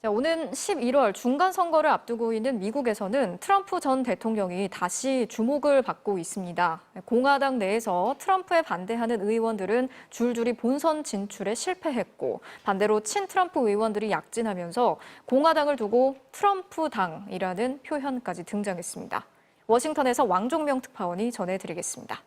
자, 오는 11월 중간 선거를 앞두고 있는 미국에서는 트럼프 전 대통령이 다시 주목을 받고 있습니다. 공화당 내에서 트럼프에 반대하는 의원들은 줄줄이 본선 진출에 실패했고, 반대로 친트럼프 의원들이 약진하면서 공화당을 두고 트럼프당이라는 표현까지 등장했습니다. 워싱턴에서 왕종명 특파원이 전해드리겠습니다.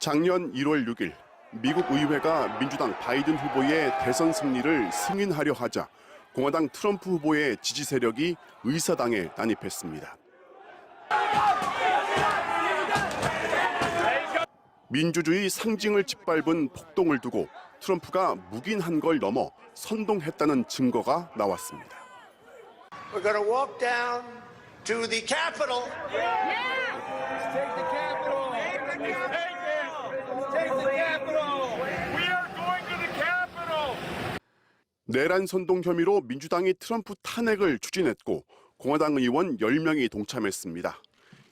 작년 1월 6일 미국 의회가 민주당 바이든 후보의 대선 승리를 승인하려 하자 공화당 트럼프 후보의 지지 세력이 의사당에 난입했습니다. 민주주의 상징을 짓밟은 폭동을 두고 트럼프가 묵인한 걸 넘어 선동했다는 증거가 나왔습니다. We're going to walk down to the Capitol. Take the Capitol. Take the Capitol. We are going to the Capitol. 내란 선동 혐의로 민주당이 트럼프 탄핵을 추진했고 공화당 의원 10명이 동참했습니다.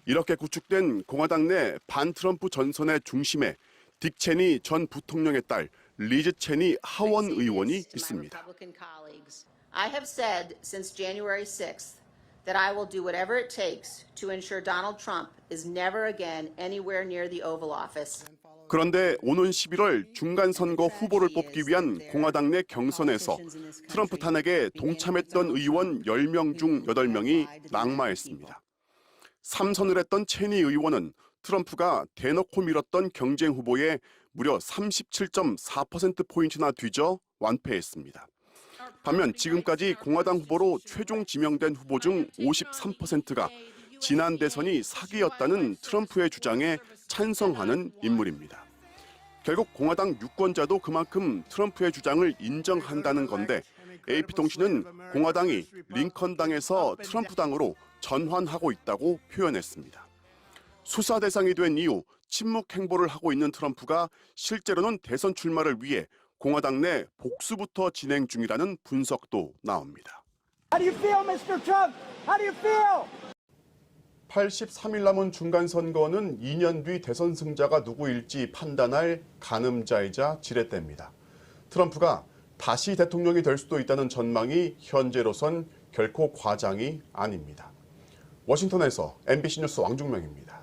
이렇게 구축된 공화당 내 반트럼프 전선의 중심에 딕 체니 전 부통령의 딸 리즈 체니 하원 의원이 있습니다. I have said since January 6th that I will do whatever it takes to ensure Donald Trump is never again anywhere near the Oval Office. 그런데 오는 11월 중간선거 후보를 뽑기 위한 공화당 내 경선에서 트럼프 탄핵에 동참했던 의원 10명 중 8명이 낙마했습니다. 3선을 했던 체니 의원은 트럼프가 대놓고 밀었던 경쟁 후보에 무려 37.4%포인트나 뒤져 완패했습니다. 반면 지금까지 공화당 후보로 최종 지명된 후보 중 53%가 지난 대선이 사기였다는 트럼프의 주장에 찬성하는 인물입니다. 결국 공화당 유권자도 그만큼 트럼프의 주장을 인정한다는 건데 AP통신은 공화당이 링컨당에서 트럼프당으로 전환하고 있다고 표현했습니다. 수사 대상이 된 이후 침묵 행보를 하고 있는 트럼프가 실제로는 대선 출마를 위해 공화당 내 복수부터 진행 중이라는 분석도 나옵니다. How do you feel, Mr. Trump? How do you feel? 83일 남은 중간선거는 2년 뒤 대선 승자가 누구일지 판단할 가늠자이자 지렛대입니다. 트럼프가 다시 대통령이 될 수도 있다는 전망이 현재로선 결코 과장이 아닙니다. 워싱턴에서 MBC 뉴스 왕중명입니다.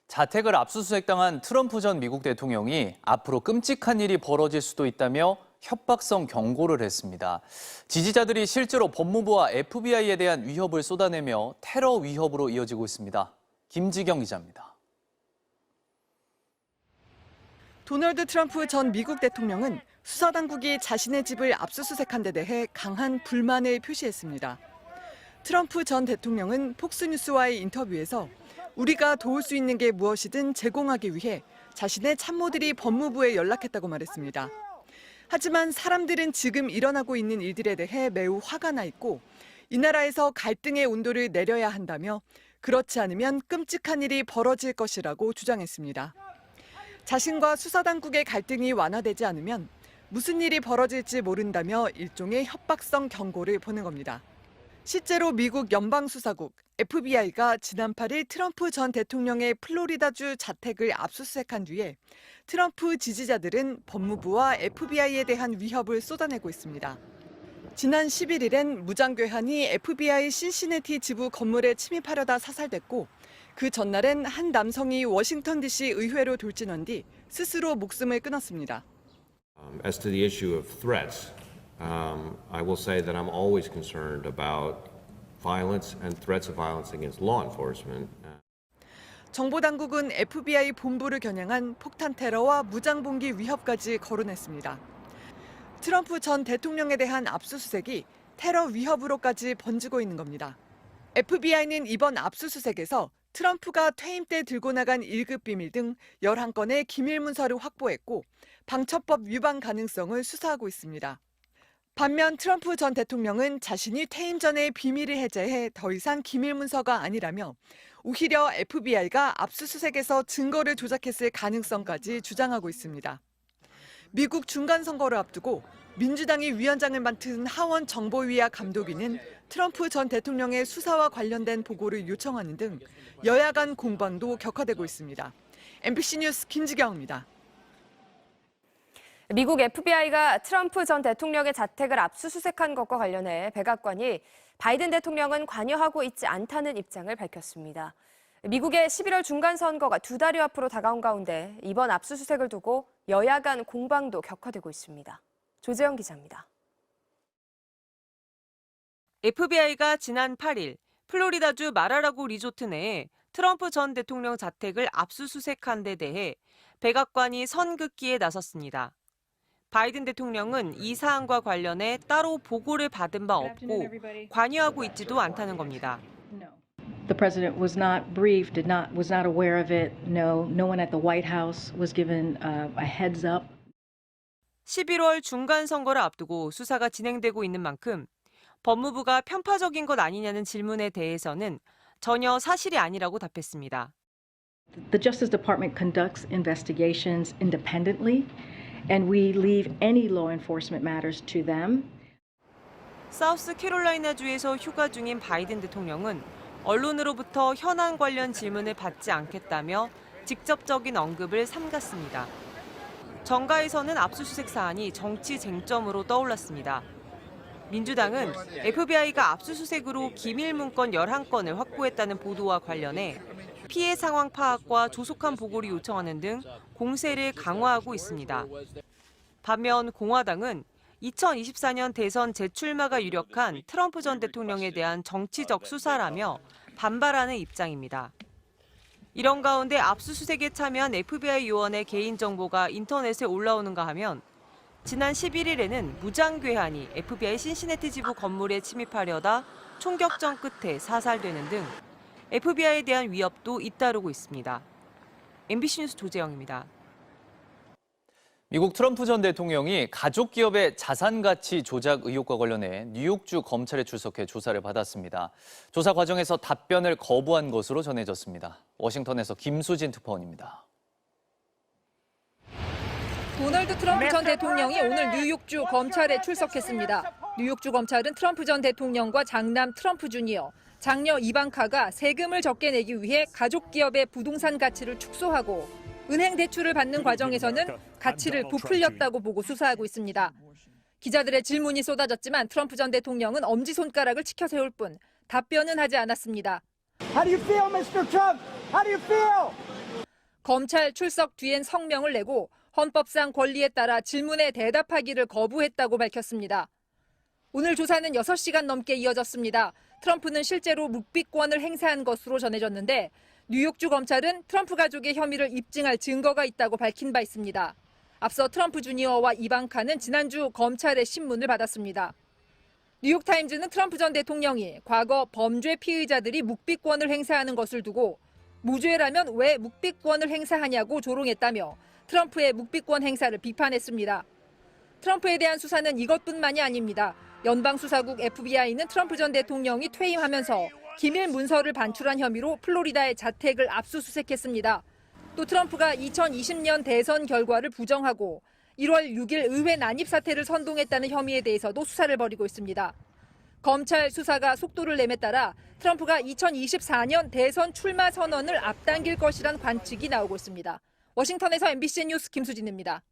자택을 압수수색당한 트럼프 전 미국 대통령이 앞으로 끔찍한 일이 벌어질 수도 있다며 협박성 경고를 했습니다. 지지자들이 실제로 법무부와 FBI에 대한 위협을 쏟아내며 테러 위협으로 이어지고 있습니다. 김지경 기자입니다. 도널드 트럼프 전 미국 대통령은 수사당국이 자신의 집을 압수수색한 데 대해 강한 불만을 표시했습니다. 트럼프 전 대통령은 폭스뉴스와의 인터뷰에서 우리가 도울 수 있는 게 무엇이든 제공하기 위해 자신의 참모들이 법무부에 연락했다고 말했습니다. 하지만 사람들은 지금 일어나고 있는 일들에 대해 매우 화가 나 있고 이 나라에서 갈등의 온도를 내려야 한다며 그렇지 않으면 끔찍한 일이 벌어질 것이라고 주장했습니다. 자신과 수사당국의 갈등이 완화되지 않으면 무슨 일이 벌어질지 모른다며 일종의 협박성 경고를 보낸 겁니다. 실제로 미국 연방수사국 FBI가 지난 8일 트럼프 전 대통령의 플로리다주 자택을 압수수색한 뒤에 트럼프 지지자들은 법무부와 FBI에 대한 위협을 쏟아내고 있습니다. 지난 11일엔 무장괴한이 FBI 신시내티 지부 건물에 침입하려다 사살됐고 그 전날엔 한 남성이 워싱턴 DC 의회로 돌진한 뒤 스스로 목숨을 끊었습니다. As to the issue of threats, I will say that I'm always concerned about violence and threats of violence against law enforcement. 정보당국은 FBI 본부를 겨냥한 폭탄 테러와 무장봉기 위협까지 거론했습니다. 트럼프 전 대통령에 대한 압수수색이 테러 위협으로까지 번지고 있는 겁니다. FBI는 이번 압수수색에서 트럼프가 퇴임 때 들고 나간 1급 비밀 등 11건의 기밀 문서를 확보했고 방첩법 위반 가능성을 수사하고 있습니다. 반면 트럼프 전 대통령은 자신이 퇴임 전에 비밀을 해제해 더 이상 기밀 문서가 아니라며 오히려 FBI가 압수수색에서 증거를 조작했을 가능성까지 주장하고 있습니다. 미국 중간선거를 앞두고 민주당이 위원장을 맡은 하원 정보위와 감독위는 트럼프 전 대통령의 수사와 관련된 보고를 요청하는 등 여야 간 공방도 격화되고 있습니다. MBC 뉴스 김지경입니다. 미국 FBI가 트럼프 전 대통령의 자택을 압수수색한 것과 관련해 백악관이 바이든 대통령은 관여하고 있지 않다는 입장을 밝혔습니다. 미국의 11월 중간선거가 2달여 앞으로 다가온 가운데 이번 압수수색을 두고 여야 간 공방도 격화되고 있습니다. 조재영 기자입니다. FBI가 지난 8일 플로리다주 마라라고 리조트 내에 트럼프 전 대통령 자택을 압수수색한 데 대해 백악관이 선긋기에 나섰습니다. 바이든 대통령은 이 사안과 관련해 따로 보고를 받은 바 없고 관여하고 있지도 않다는 겁니다. The president was not briefed, was not aware of it. No one at the White House was given a heads up. 11월 중간 선거를 앞두고 수사가 진행되고 있는 만큼 법무부가 편파적인 것 아니냐는 질문에 대해서는 전혀 사실이 아니라고 답했습니다. The Justice Department conducts investigations independently, and we leave any law enforcement matters to them. 사우스캐롤라이나주에서 휴가 중인 바이든 대통령은 언론으로부터 현안 관련 질문을 받지 않겠다며 직접적인 언급을 삼갔습니다. 정가에서는 압수수색 사안이 정치 쟁점으로 떠올랐습니다. 민주당은 FBI가 압수수색으로 기밀 문건 11건을 확보했다는 보도와 관련해 피해 상황 파악과 조속한 보고를 요청하는 등 공세를 강화하고 있습니다. 반면 공화당은 2024년 대선 재출마가 유력한 트럼프 전 대통령에 대한 정치적 수사라며 반발하는 입장입니다. 이런 가운데 압수수색에 참여한 FBI 요원의 개인정보가 인터넷에 올라오는가 하면 지난 11일에는 무장괴한이 FBI 신시내티 지부 건물에 침입하려다 총격전 끝에 사살되는 등 FBI에 대한 위협도 잇따르고 있습니다. MBC 뉴스 조재영입니다. 미국 트럼프 전 대통령이 가족 기업의 자산 가치 조작 의혹과 관련해 뉴욕주 검찰에 출석해 조사를 받았습니다. 조사 과정에서 답변을 거부한 것으로 전해졌습니다. 워싱턴에서 김수진 특파원입니다. 도널드 트럼프 전 대통령이 오늘 뉴욕주 검찰에 출석했습니다. 뉴욕주 검찰은 트럼프 전 대통령과 장남 트럼프 주니어, 장녀 이방카가 세금을 적게 내기 위해 가족 기업의 부동산 가치를 축소하고 은행 대출을 받는 과정에서는 가치를 부풀렸다고 보고 수사하고 있습니다. 기자들의 질문이 쏟아졌지만 트럼프 전 대통령은 엄지손가락을 치켜 세울 뿐 답변은 하지 않았습니다. How do you feel, Mr. Trump? How do you feel? 검찰 출석 뒤엔 성명을 내고 헌법상 권리에 따라 질문에 대답하기를 거부했다고 밝혔습니다. 오늘 조사는 6시간 넘게 이어졌습니다. 트럼프는 실제로 묵비권을 행사한 것으로 전해졌는데 뉴욕주 검찰은 트럼프 가족의 혐의를 입증할 증거가 있다고 밝힌 바 있습니다. 앞서 트럼프 주니어와 이방카는 지난주 검찰의 신문을 받았습니다. 뉴욕타임즈는 트럼프 전 대통령이 과거 범죄 피의자들이 묵비권을 행사하는 것을 두고 무죄라면 왜 묵비권을 행사하냐고 조롱했다며 트럼프의 묵비권 행사를 비판했습니다. 트럼프에 대한 수사는 이것뿐만이 아닙니다. 연방수사국 FBI는 트럼프 전 대통령이 퇴임하면서 기밀 문서를 반출한 혐의로 플로리다의 자택을 압수수색했습니다. 또 트럼프가 2020년 대선 결과를 부정하고 1월 6일 의회 난입 사태를 선동했다는 혐의에 대해서도 수사를 벌이고 있습니다. 검찰 수사가 속도를 내에 따라 트럼프가 2024년 대선 출마 선언을 앞당길 것이란 관측이 나오고 있습니다. 워싱턴에서 MBC 뉴스 김수진입니다.